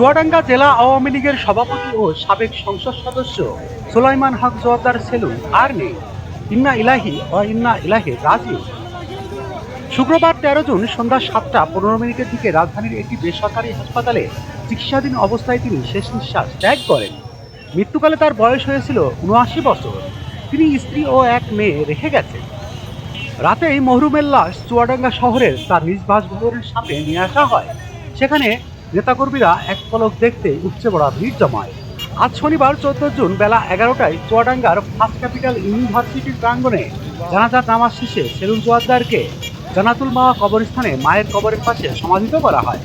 চুয়াডাঙ্গা জেলা আওয়ামী লীগের সভাপতি ও সাবেক সংসদ সদস্য সুলাইমান হক জোয়ারদার সেলুন আর নেই। ইন্না ইলাহি ও ইন্না ইলাহি রাজিউন। শুক্রবার ১৩ জুন সন্ধ্যা ৭টা ১৫ দিকে রাজধানীর একটি বেসরকারি হাসপাতালে চিকিৎসাধীন অবস্থায় তিনি শেষ নিঃশ্বাস ত্যাগ করেন। মৃত্যুকালে তার বয়স হয়েছিল ৭৯ বছর। তিনি স্ত্রী ও এক মেয়ে রেখে গেছেন। রাতেই মহরুমের লাশ চুয়াডাঙ্গা শহরের তার নিজ বাসভবনের সামনে নিয়ে আসা হয়। সেখানে নেতাকর্মীরা এক পলক দেখতে উপচে পড়া ভিড় জমায়। আজ শনিবার ১৪ জুন বেলা ১১টায় চুয়াডাঙ্গার ফার্স্ট ক্যাপিটাল ইউনিভার্সিটির প্রাঙ্গণে জানাজার নামাজ শেষে সেলুন জোয়ারদারকে জানাতুল মাওয়া কবরস্থানে মায়ের কবরের পাশে সমাধিত করা হয়।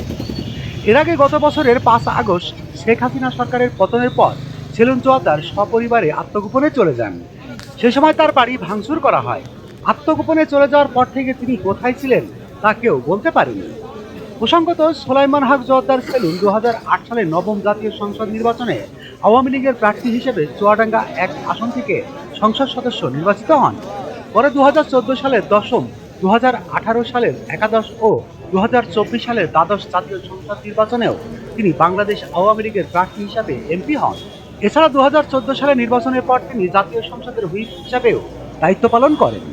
এর আগে গত বছরের ৫ আগস্ট শেখ হাসিনা সরকারের পতনের পর সেলুন জোয়ারদার সপরিবারে আত্মগোপনে চলে যান। সে সময় তার বাড়ি ভাঙচুর করা হয়। আত্মগোপনে চলে যাওয়ার পর থেকে তিনি কোথায় ছিলেন তা কেউ বলতে পারেনি। প্রসঙ্গত, সুলাইমান হক জোয়ারদার সেলুন ২০০৮ সালে নবম জাতীয় সংসদ নির্বাচনে আওয়ামী লীগের প্রার্থী হিসেবে চুয়াডাঙ্গা ১ আসন থেকে সংসদ সদস্য নির্বাচিত হন। পরে ২০১৪ সালের দশম, ২০১৮ সালের একাদশ ও ২০২৪ সালের দ্বাদশ জাতীয় সংসদ নির্বাচনেও তিনি বাংলাদেশ আওয়ামী লীগের প্রার্থী হিসাবে এমপি হন। এছাড়া ২০১৪ সালের নির্বাচনের পর তিনি জাতীয় সংসদের হুইপ হিসাবেও দায়িত্ব পালন করেন।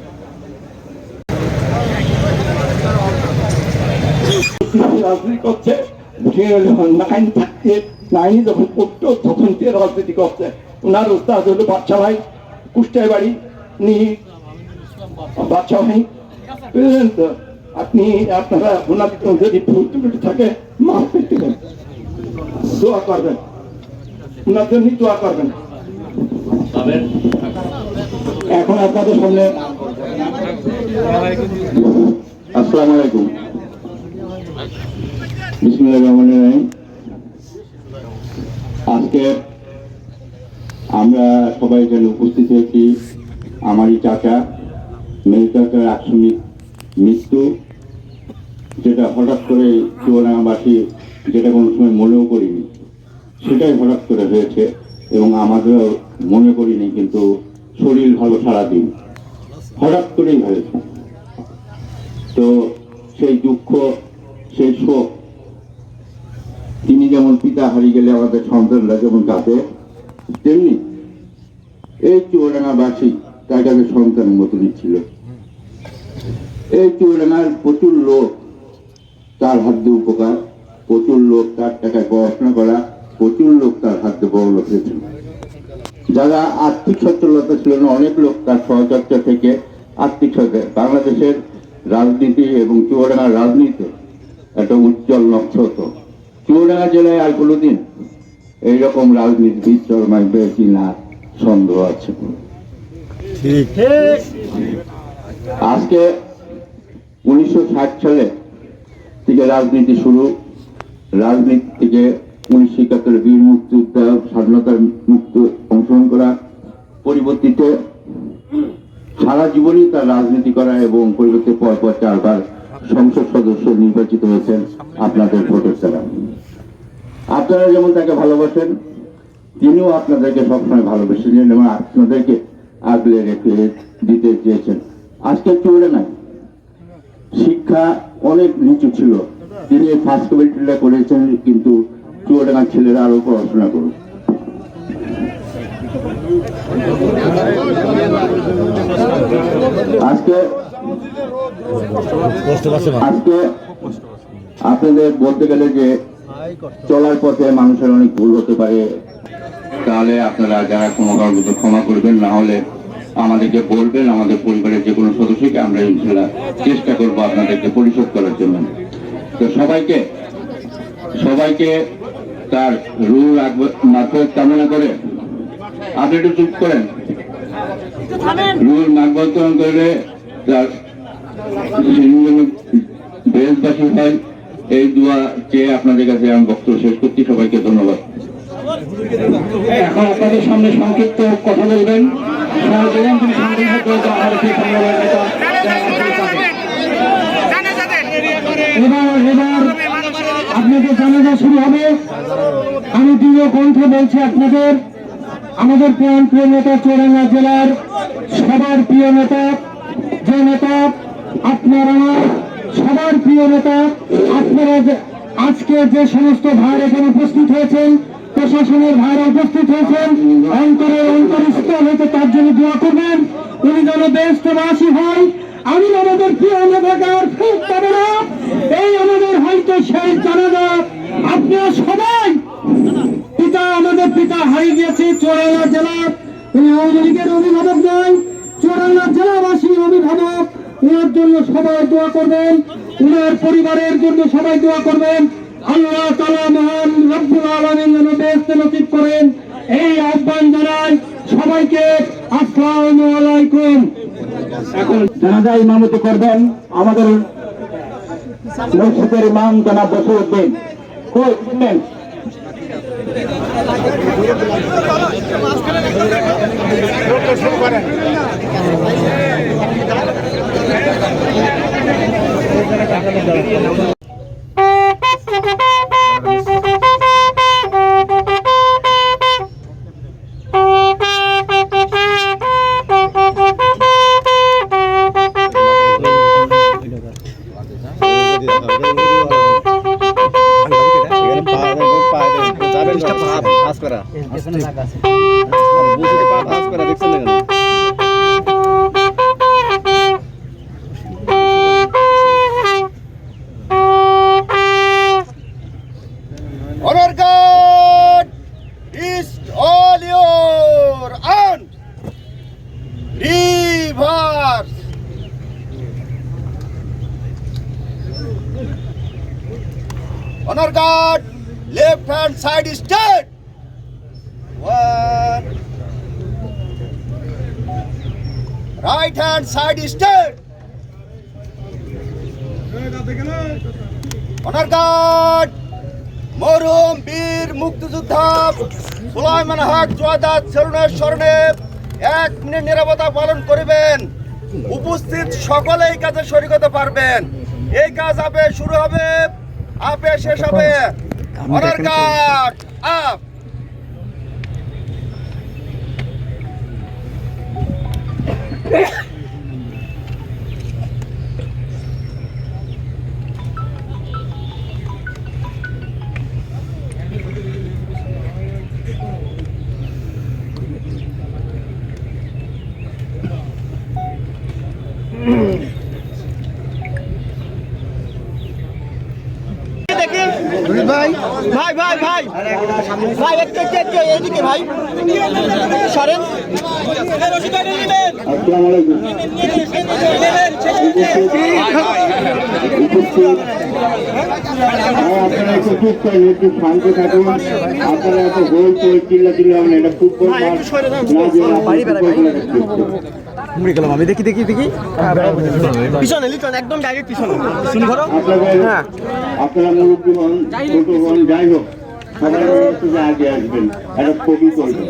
রাজনীতি করছে, নাইন থাকতে নাইনি যখন পড়তো তখন থেকে রাজনীতি করছে। ওনার উস্তাদ হলো বাচ্চা ভাই, কুষ্টায় বাড়ি, উনি বাচ্চা ভাই, বুঝলেন তো? আপনি আপনারা ওনার যদি ভুল ত্রুটি থাকে মাফ করতে দেন, দোয়া করবেন, ওনার জন্য দোয়া করবেন। এখন আপনাদের সামনে আসসালামু আলাইকুম, বিসমিল্লাহির রহমানির রহিম। আজকে আমরা সবাই এখানে উপস্থিত হয়েছি আমারই চাচা মেজর চাচার আকস্মিক মৃত্যু, যেটা হঠাৎ করে চুয়াডাঙ্গাবাসী যেটা কোনো সময় মনেও করিনি, সেটাই হঠাৎ করে হয়েছে এবং আমাদেরও মনে করিনি, কিন্তু শরীর ভালো সারাদিন হঠাৎ করেই হয়েছে। তো সেই দুঃখ, সেই শোক, তিনি যেমন পিতা হারিয়ে গেলে আমাদের সন্তানরা যেমন কাঁদে, তেমনি এই চুয়াডাঙ্গাবাসী তার কাছে সন্তানের মতনই ছিল। এই চুয়াডাঙ্গার প্রচুর লোক তার হাত দিয়ে উপকার, প্রচুর লোক তার টাকায় পড়াশোনা করা, প্রচুর লোক তার হাত দিয়ে বড় লোক হয়েছিল। যারা আর্থিক সচ্ছলতা ছিল না, অনেক লোক তার সহচর্চা থেকে আর্থিক সহায়তা। বাংলাদেশের রাজনীতি এবং চুয়াডাঙ্গার রাজনীতিতে একটা উজ্জ্বল নক্ষত্র। চুয়াডাঙ্গা জেলায় আর কোনোদিন এইরকম রাজনীতিবিদ জন্মাইবে কিনা সন্দেহ আছে। আজকে ১৯৬০ সালে থেকে রাজনীতি শুরু, রাজনীতি থেকে ১৯৭১ বীর মুক্তিযোদ্ধা স্বাধীনতার মুক্ত অংশগ্রহণ করা, পরিবর্তিতে সারা জীবনই তার রাজনীতি করা এবং পরিবর্তে পরপর ৪ বার সংসদ সদস্য নির্বাচিত হয়েছেন আপনাদের ভোটের দ্বারা। আপনারা যেমন তাকে ভালোবাসেন, তিনিও আপনাদেরকে সবসময় ভালোবেসেছেন এবং আপনাদেরকে আগলে রেখে দিতে চেয়েছেন। আজকে চুয়াডাঙ্গায় শিক্ষা অনেক নিচু ছিল, তিনি ফার্স্ট ক্যাপিটালটা করেছেন, কিন্তু চুয়াডাঙ্গার ছেলেরা আরো পড়াশোনা করুন। আজকে আপনাদের বলতে গেলে যে চলার পথে মানুষের অনেক ভুল হতে পারে, তাহলে আপনারা যারা ক্ষমা করবেন, না হলে আমাদেরকে বলবেন, আমাদের পরিবারের যে কোনো সদস্যকে আমরা ইনশাআল্লাহ চেষ্টা করবো আপনাদেরকে পরিশোধ করার জন্য। তো সবাইকে তার রুহ মাগফিরাত কামনা করে আপনি একটু চুপ করেন। রুহ মাগফিরাত করে তার দেশবাসী হয়, এই দোয়া চেয়ে আপনাদের কাছে আমি বক্তব্য শেষ করছি। সবাইকে ধন্যবাদ। এখন আপনাদের সামনে সংক্ষিপ্ত কথা বলবেন এবার আপনাদের জানাজা শুরু হবে। আমি দৃঢ় কণ্ঠে বলছি আপনাদের, আমাদের প্রিয় নেতা, চুয়াডাঙ্গা জেলার সবার প্রিয় নেতা, যে নেতা আপনারা সবার প্রিয় নেতা, আজকে যে সমস্ত ভাই এখানে উপস্থিত হয়েছেন, প্রশাসনের ভাইরা উপস্থিত হয়েছেন, অন্তরস্থল হইতে তার জন্য দোয়া করবেন, উনি যেন বেহেশতবাসী হয়। আমি আমাদের প্রিয় নেতাকার ফেরত পাবে না, এই আমাদের হয়তো সেই জানাজা। আপনারা সবাই আমাদের পিতা হারিয়ে গিয়েছে চুয়াডাঙ্গা জেলার, উনি আওয়ামী লীগের অভিভাবক নয়, চুয়াডাঙ্গা জেলাবাসীর অভিভাবক। ওনার জন্য সবাই দোয়া করবেন, ওনার পরিবারের জন্য সবাই দোয়া করবেন। আল্লাহ তাআলা মহান রব্বুল আলামিন যেন বেহেশত নসিব করেন, এই আহ্বান জানাই সবাইকে। আসসালামু আলাইকুম। এখন জানাজা ইমামতি করবেন আমাদের মসজিদের ইমাম জনাব বসিরউদ্দিন। শুনবেন Honor guard is all your and reverse. Honor guard, left hand side is straight. 1. Right hand side is straight. Honor guard, মরহুম বীর মুক্তিযোদ্ধা সুলাইমান হক জোয়াদার সেলুনের স্মরণে 1 মিনিট নীরবতা পালন করবেন। উপস্থিত সকলেই কাজে শরীক হতে পারবেন। এই কাজ আপে শুরু হবে, আপে শেষ হবে। Honour guard up. ভাই ভাই ভাই ভাই ভাই একটু এইদিকে ভাই সরেন। আসসালামু আলাইকুম। আপনারা একটু চুপ করেন, একটু শান্ত থাকুন। আপনারা এত গোল চোল চিল্লা চিল্লা হবেন, এটা ফুটবল আমি দেখি দেখি দেখি পিছনে লিটন একদম ডাইরেক্ট পিছনে শুনি ধরো। আপনারা মুরব্বী হন, ছোট হন, যাই হোক সবাই আগে আসবেন, একটা ছবি করবেন,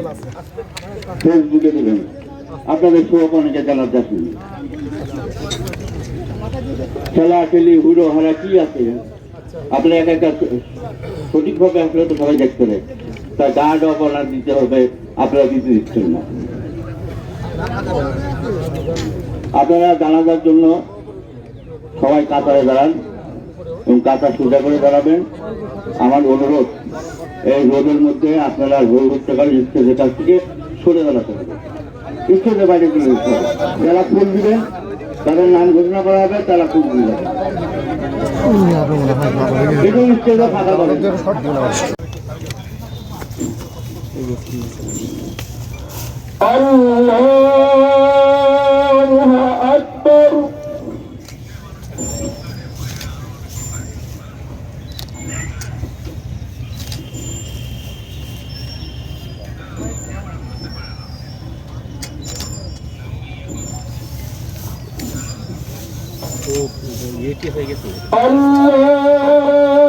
ফেসবুকে দেবেন। আপনাদের শোক অনেকে জানার যাচ্ছেন, খেলা খেলি হুড়ো হারা কি আছে, আপনারা এক একটা সঠিকভাবে আসলে তো সবাই দেখতে হবে। তা গার্ড অফ অনার দিতে হবে, আপনারা দিতে দিচ্ছেন না। আপনারা জানাজার জন্য সবাই কাতারে দাঁড়ান এবং কাতার সোজা করে দাঁড়াবেন। আমার অনুরোধ, এই রোদের মধ্যে আপনারা রোদ উঠতেকাল স্টেজের কাছ থেকে সরে দাঁড়াতে হবে, স্টেজের বাইরে চলে যেতে হবে। যারা ফুল দিবেন তাদের নাম ঘোষণা করা হবে, তারা ফুল দিবেন। এবং স্টেজে ফাঁকা পাবেন। আল্লাহু আকবার।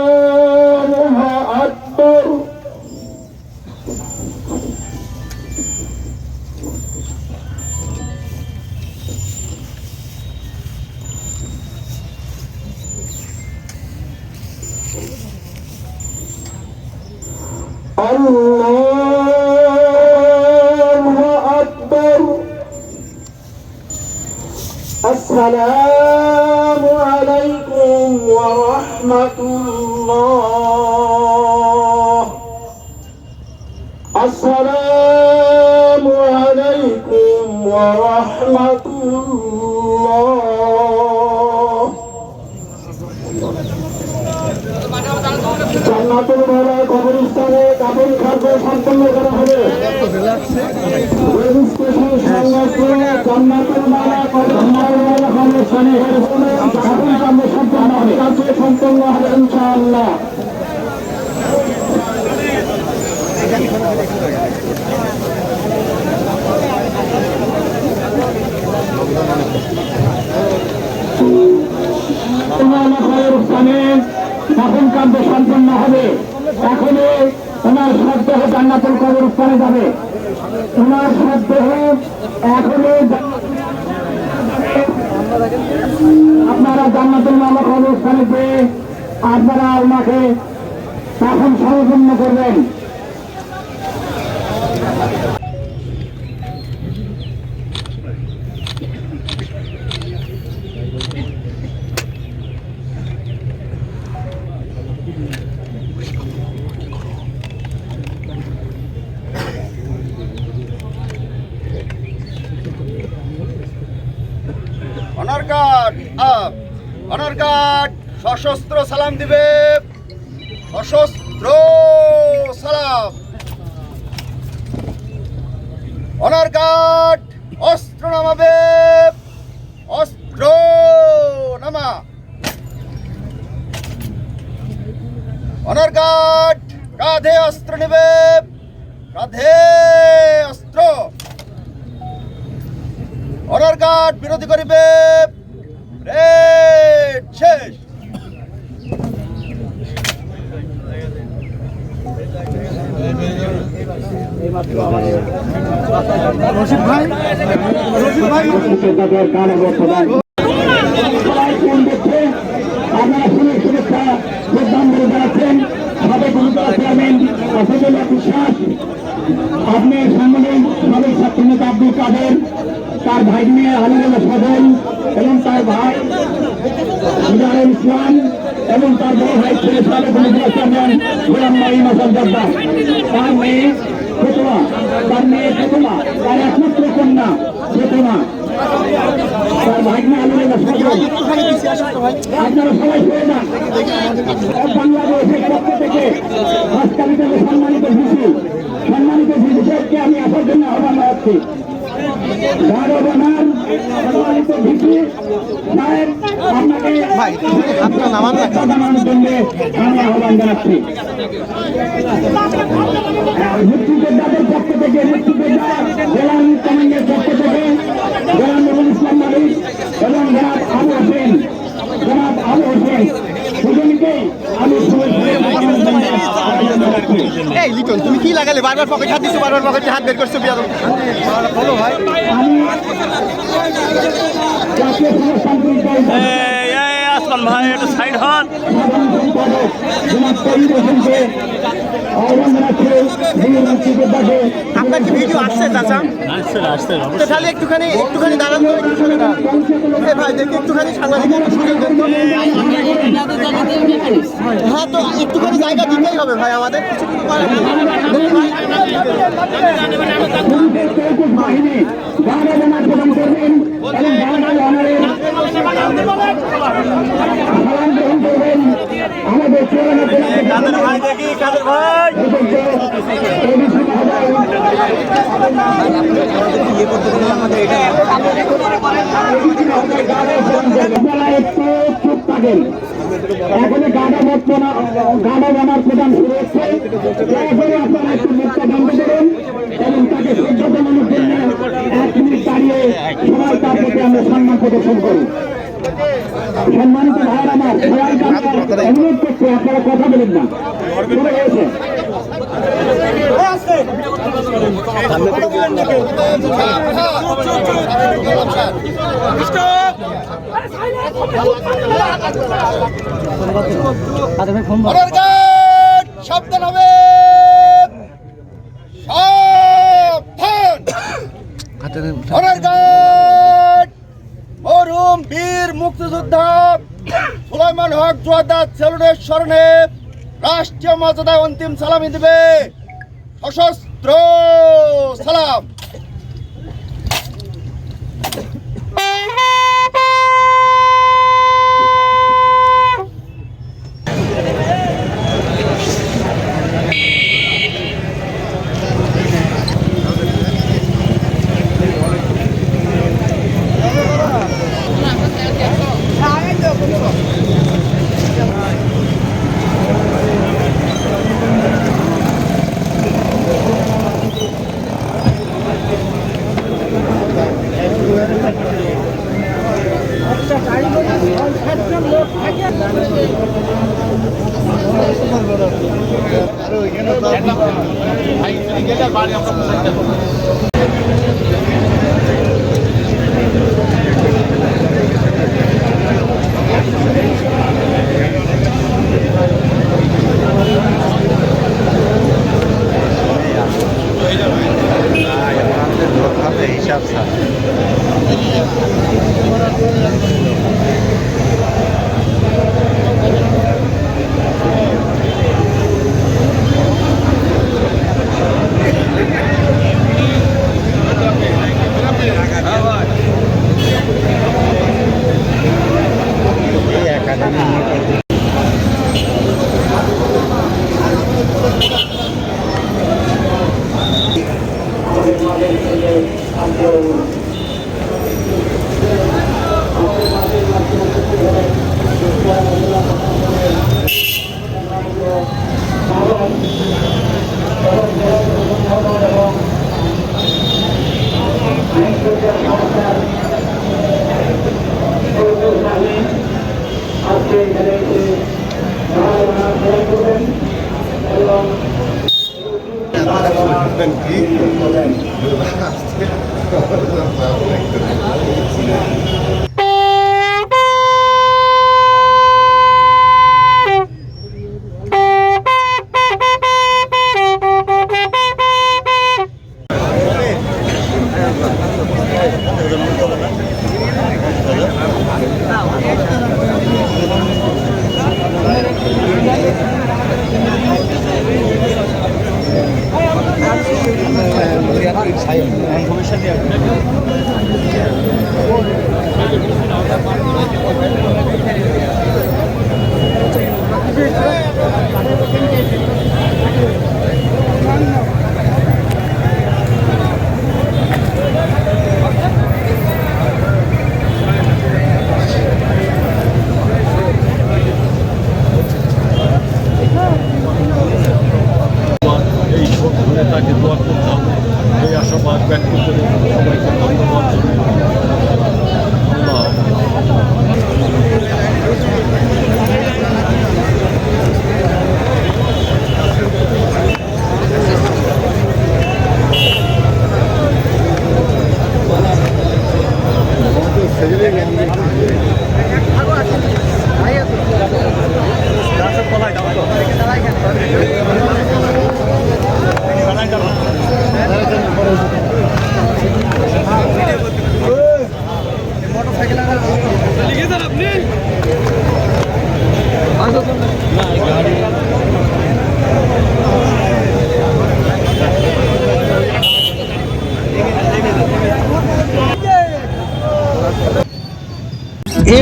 আল্লাহু আকবার। আল্লাহু আকবার। আসসালামু আলাইকুম ورحمة الله. السلام عليكم ورحمة الله. জান্নাতুল মালা কবরস্থানে কাপড় খাদ্য সম্পন্ন করা হবে। রেজিস্ট্রেশন সংলগ্ন জান্নাতুল মালা কবরস্থানে কাপড় খাদ্য সম্পন্ন হবে। কাজ সম্পন্ন হবে ইনশাআল্লাহ। কবরস্থানে কাপড় খাদ্য সম্পন্ন হবে। এখনো ওনার সদ্দেহ জান্নাতুল কবরস্থানে যাবে। ওনার সদ্দেহ এখনো আপনারা জান্নাতুল মালা কবরস্থানে যে আপনারা ওনাকে এখন সম্পন্ন করবেন। অনার গার্ড সশস্ত্র সালাম দিবে। সশস্ত্র সালাম। অনার গার্ড অস্ত্র নামাবে। অস্ত্র নামা। অনার গার্ড কাঁধে অস্ত্র নেবে। কাঁধে অস্ত্র। অনার গার্ড বিরোধী করিবে। রেড শেষ। আপনারা শুভেচ্ছা শ্রদ্ধাঞ্জলি জানাচ্ছেন সাবেক চেয়ারম্যান আসাদুল্লাহ বিশ্বাস, আপনি সাংবাদিক সাবেক ছাত্রনেতা আব্দুল কাদের, তার ভাগ্নে আলিউল্লাহ সদন এবং তার ভাই মিজানুল ইসলাম এবং তার বড় ভাই ছেলে সাবেক চেয়ারম্যান গোলাম নাঈম আসাদ জব্বার, তার মেয়ে ফেতোয়া, তার একমাত্র কন্যা ফেতোয়া, তার ভাগ্নে আলিউল্লাহ সদন। আপনারা সবাই সরে যান। বাংলাদেশের পক্ষ থেকে আজকালি থেকে সম্মানিত ভিসি সাহেবকে আমি আসার জন্য আহ্বান জানাচ্ছি। সম্মানিত ভিসি সাহেব আপনাকে জানানোর জন্য আমি আহ্বান জানাচ্ছি। মুক্তিযোদ্ধাদের পক্ষ থেকে মুক্তিযোদ্ধা জেলা কমান্ডের পক্ষ থেকে জেলা নুরুল ইসলাম মালিক এবং জনাব আবু হোসেন দুজনকেই আমি এই লিটন তুমি কি লাগালে? বারবার পকেটে হাত দিচ্ছ, বারবার পকেটে হাত বের করছো। বিয়াদব বলো ভাই। আসমান ভাই একটু সাইড হন। আপনার কি ভিডিও আসছে চাচা? আসছে তাহলে একটুখানি দাঁড়ান তো, ভাই দেখি একটুখানি সাংবাদিক। হ্যাঁ তো একটুখানি জায়গা দিতেই হবে ভাই, আমাদের কিছু করার নেই। কাদের ভাই দেখি, কাদের ভাই এখনই গাঁদা বানার প্রদান শুরু হচ্ছে। আপনারা একটু মুখটা বন্ধ করুন এবং তাকে শ্রদ্ধা জানানোর জন্য 1 মিনিট দাঁড়িয়ে সবাই তার প্রতি আমরা সম্মান প্রদর্শন করি। সম্মানিত ভাইয়ের আমার সবাইকে অনুরোধ করছি, আপনারা কথা বলেন না। শুরু হয়েছে। সাবধান হবে। সাবধান। মরহুম বীর মুক্তিযোদ্ধা সুলাইমান হক জোয়ারদার সেলুনের স্মরণে রাষ্ট্রীয় মর্যাদায় অন্তিম সালামি দেবে সশস্ত্র সালাম। এই সব ধরে তাকে দোয়া করতাম। এই আশাবাদ ব্যক্ত করে সবাইকে ধন্যবাদ আল্লাহ।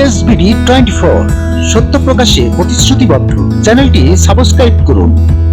এসবিডি 24 সত্য প্রকাশে প্রতিশ্রুতিবদ্ধ। চ্যানেলটি সাবস্ক্রাইব করুন।